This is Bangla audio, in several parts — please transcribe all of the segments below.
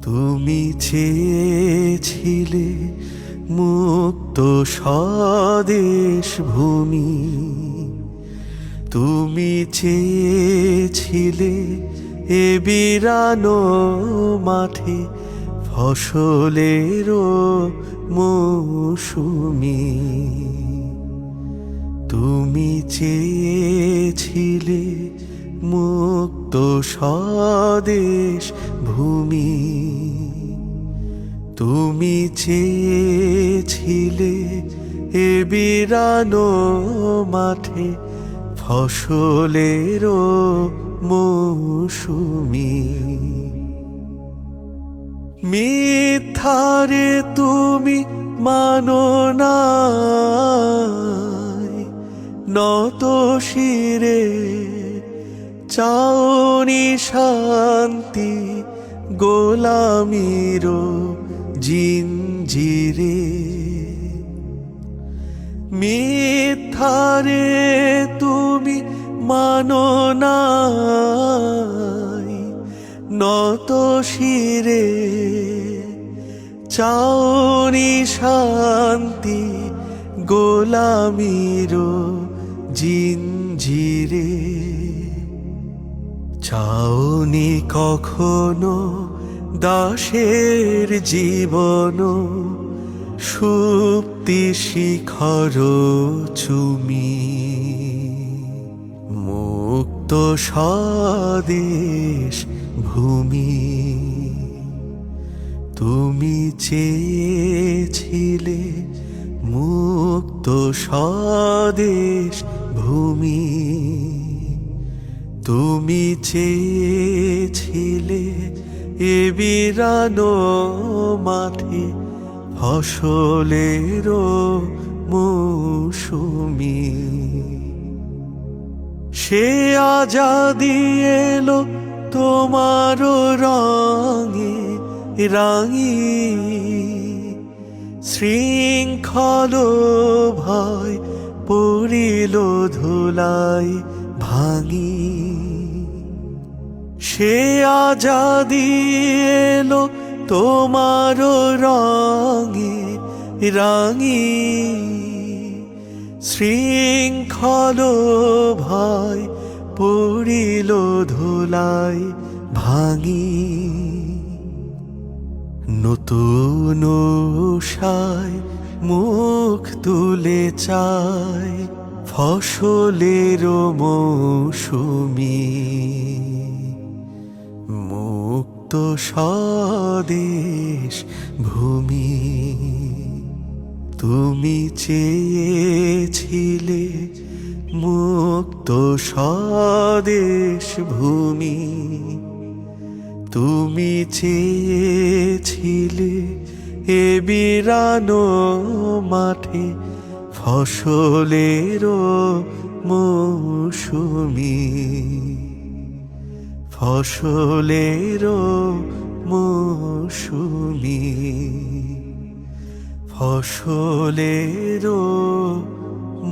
তুমি চেয়েছিলে মুক্ত স্বদেশ ভূমি, তুমি চেয়েছিলে এ বিরানো মাঠে ফসলেরও মৌসুমি। তুমি চেয়েছিলে মুক্ত স্বদেশ ভূমি, তুমি চেয়েছিলে এ বিরানো মাঠে ফসলেরও মৌসুমি। মিথ্যারে তুমি মানো না, নত শিরে চাওনি শান্তি গোলামিরো জিঞ্জিরে। মিথ্যারে তুমি মানো না, নত শিরে চাওনি শান্তি গোলামিরো জিঞ্জিরে। চাওনি কখনো দাসের জীবন সুপ্তি শিখর চুমি। মুক্ত স্বদেশ ভূমি, তুমি চেয়েছিলে মুক্ত স্বদেশ ভূমি, তুমি চেয়েছিলে এ বিরানো মাঠে ফসলেরও মৌসুমি। সে আজাদি এলো তোমার রঙে রাঙি, শৃঙ্খল ভয় পড়িল ধুলাই ভাঙি। সে আজাদি এলো তোমার রঙে রাঙি, শৃঙ্খল ভয় পড়িল ধুলাই ভাঙি। নতুন আশায় মুখ তুলে চায় ফসলেরও মৌসুমি। মুক্ত স্বদেশ ভূমি, তুমি চেয়েছিলে মুক্ত স্বদেশ ভূমি, তুমি চেয়েছিলে এ বিরানো মাঠে ফসলেরও মৌসুমি। ফসলেরও মৌসুমি, ফসলেরও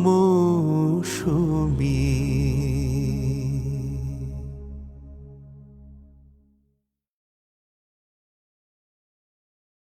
মৌসুমি।